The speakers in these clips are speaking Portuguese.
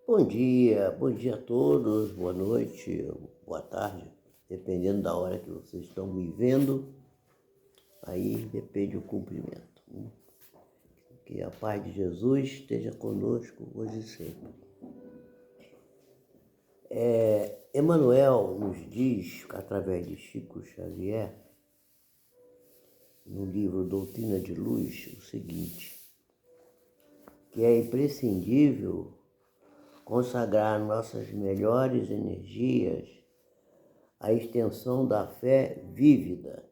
Bom dia a todos, boa noite, boa tarde, dependendo da hora que vocês estão vivendo, aí depende o cumprimento. Que a paz de Jesus esteja conosco hoje e sempre. Emmanuel nos diz, através de Chico Xavier, no livro Doutrina de Luz, o seguinte, que é imprescindível consagrar nossas melhores energias à extensão da fé vívida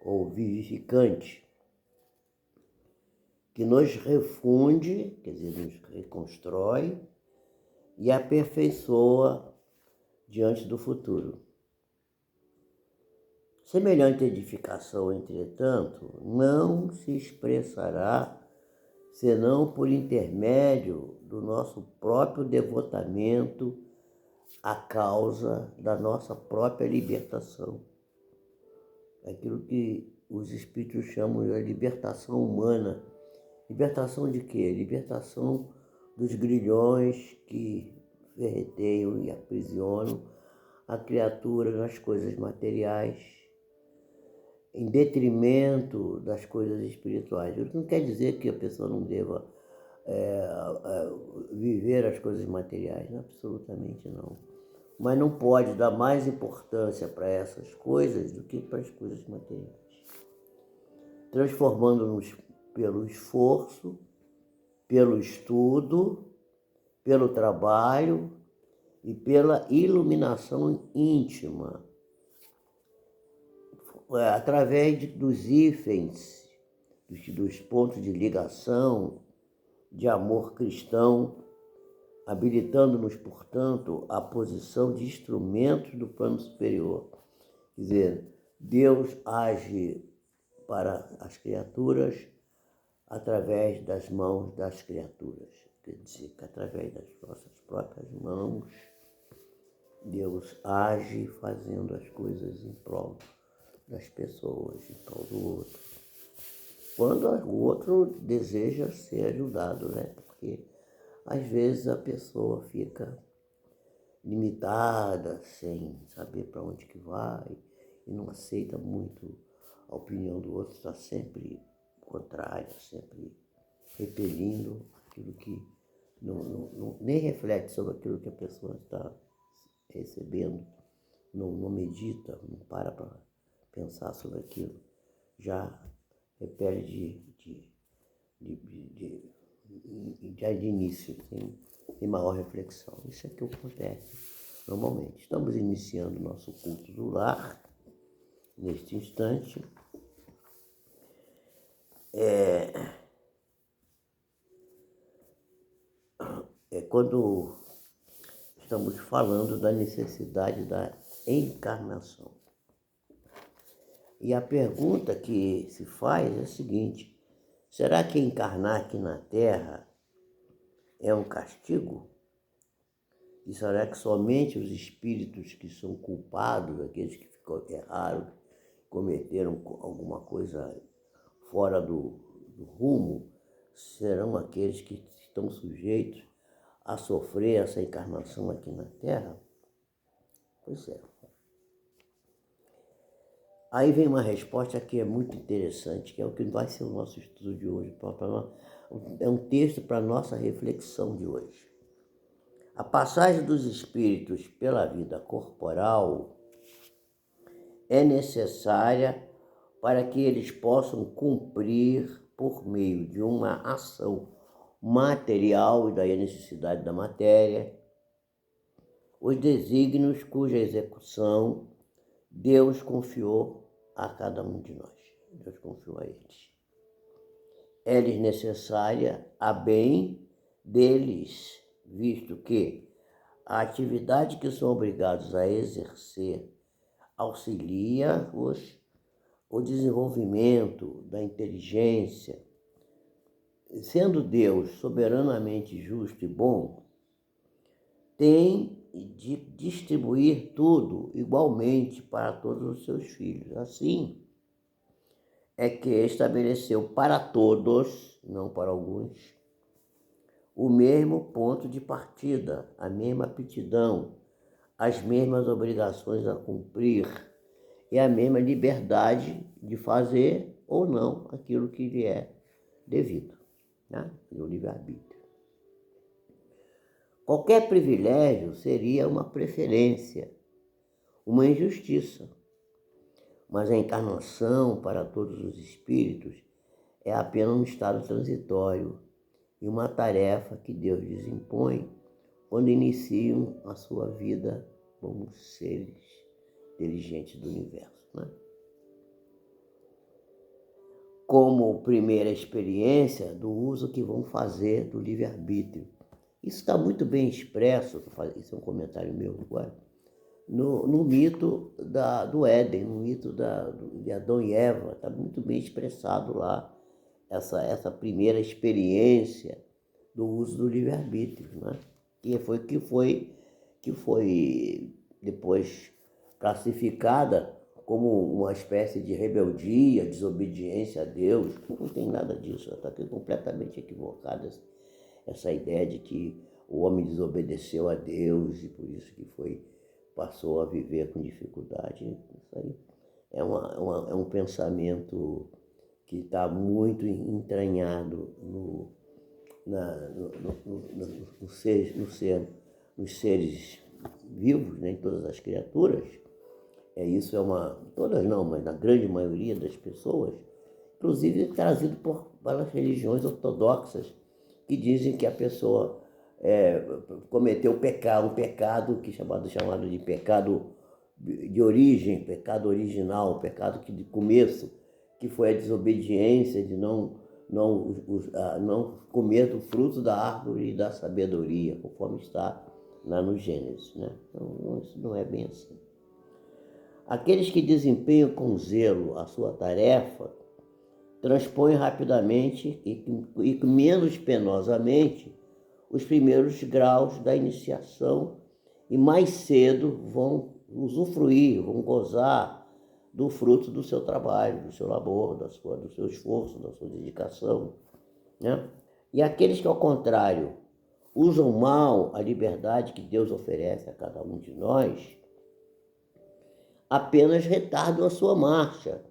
ou vivificante, que nos refunde, quer dizer, nos reconstrói e aperfeiçoa diante do futuro. Semelhante edificação, entretanto, não se expressará senão por intermédio do nosso próprio devotamento à causa da nossa própria libertação. Aquilo que os espíritos chamam de libertação humana. Libertação de quê? Libertação dos grilhões que ferreteiam e aprisionam a criatura nas coisas materiais, em detrimento das coisas espirituais. Isso não quer dizer que a pessoa não deva viver as coisas materiais, não, absolutamente não. Mas não pode dar mais importância para essas coisas do que para as coisas materiais, transformando-nos pelo esforço, pelo estudo, pelo trabalho e pela iluminação íntima, através dos hífens, dos pontos de ligação, de amor cristão, habilitando-nos, portanto, à posição de instrumentos do plano superior. Quer dizer, Deus age para as criaturas através das mãos das criaturas. Quer dizer, que através das nossas próprias mãos, Deus age fazendo as coisas em prol das pessoas, em prol do outro. Quando o outro deseja ser ajudado, né? Porque às vezes a pessoa fica limitada, sem saber para onde que vai, e não aceita muito a opinião do outro, está sempre contrária, sempre repelindo aquilo que nem reflete sobre aquilo que a pessoa está recebendo, não medita, não para pensar sobre aquilo, já repele já de início, sem maior reflexão. Isso é que acontece normalmente. Estamos iniciando nosso culto do lar, neste instante. Quando estamos falando da necessidade da encarnação. E a pergunta que se faz é a seguinte: será que encarnar aqui na Terra é um castigo? E será que somente os espíritos que são culpados, aqueles que erraram, cometeram alguma coisa fora do rumo, serão aqueles que estão sujeitos a sofrer essa encarnação aqui na Terra? Pois é. Aí vem uma resposta que é muito interessante, que é o que vai ser o nosso estudo de hoje. É um texto para a nossa reflexão de hoje. A passagem dos espíritos pela vida corporal é necessária para que eles possam cumprir, por meio de uma ação material, e daí a necessidade da matéria, os desígnios cuja execução Deus confiou a cada um de nós. Deus confiou a eles. É-lhes necessária a bem deles, visto que a atividade que são obrigados a exercer auxilia-os o desenvolvimento da inteligência. Sendo Deus soberanamente justo e bom, tem de distribuir tudo igualmente para todos os seus filhos. Assim é que estabeleceu para todos, não para alguns, o mesmo ponto de partida, a mesma aptidão, as mesmas obrigações a cumprir e a mesma liberdade de fazer ou não aquilo que lhe é devido, né? O livre-arbítrio. Qualquer privilégio seria uma preferência, uma injustiça, mas a encarnação para todos os espíritos é apenas um estado transitório e uma tarefa que Deus lhes impõe quando iniciam a sua vida como seres inteligentes do universo, né? Como primeira experiência do uso que vão fazer do livre-arbítrio. Isso está muito bem expresso, isso é um comentário meu agora, no mito do Éden, no mito de Adão e Eva. Está muito bem expressado lá essa primeira experiência do uso do livre-arbítrio, né? Que foi depois classificada como uma espécie de rebeldia, desobediência a Deus. Não tem nada disso, está completamente equivocada essa ideia de que o homem desobedeceu a Deus e por isso que passou a viver com dificuldade. Isso aí é um pensamento que está muito entranhado nos seres vivos, né, em todas as criaturas. Todas não, mas na grande maioria das pessoas, inclusive trazido pelas religiões ortodoxas, que dizem que a pessoa cometeu um pecado que chamado de pecado de origem, pecado original, pecado de começo, que foi a desobediência de não comer do fruto da árvore da sabedoria, conforme está lá no Gênesis, né? Então, isso não é bem assim. Aqueles que desempenham com zelo a sua tarefa transpõem rapidamente e menos penosamente os primeiros graus da iniciação e mais cedo vão usufruir, vão gozar do fruto do seu trabalho, do seu labor, do seu esforço, da sua dedicação, né? E aqueles que, ao contrário, usam mal a liberdade que Deus oferece a cada um de nós, apenas retardam a sua marcha.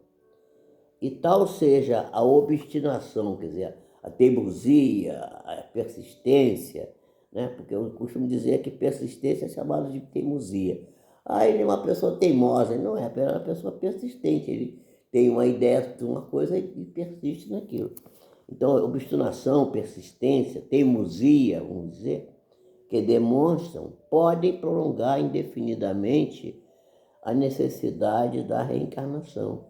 E tal seja a obstinação, quer dizer, a teimosia, a persistência, né? Porque eu costumo dizer que persistência é chamada de teimosia. Ele é uma pessoa teimosa. Não é, é uma pessoa persistente. Ele tem uma ideia de uma coisa e persiste naquilo. Então, obstinação, persistência, teimosia, vamos dizer, que demonstram, podem prolongar indefinidamente a necessidade da reencarnação.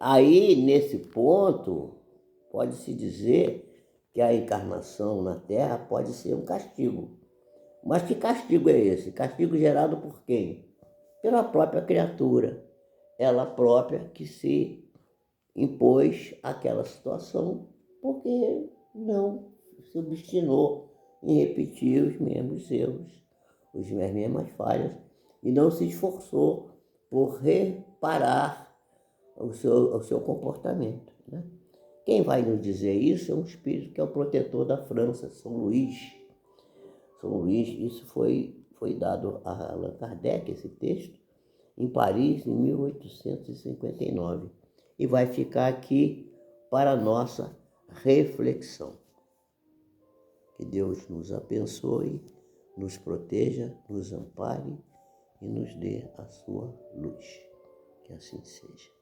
Aí, nesse ponto, pode-se dizer que a encarnação na Terra pode ser um castigo. Mas que castigo é esse? Castigo gerado por quem? Pela própria criatura. Ela própria que se impôs àquela situação porque não se obstinou em repetir os mesmos erros, as mesmas falhas, e não se esforçou por reparar o seu comportamento, né? Quem vai nos dizer isso é um espírito que é o protetor da França, São Luís. São Luís, isso foi dado a Allan Kardec, esse texto, em Paris, em 1859. E vai ficar aqui para a nossa reflexão. Que Deus nos abençoe, nos proteja, nos ampare e nos dê a sua luz. Que assim seja.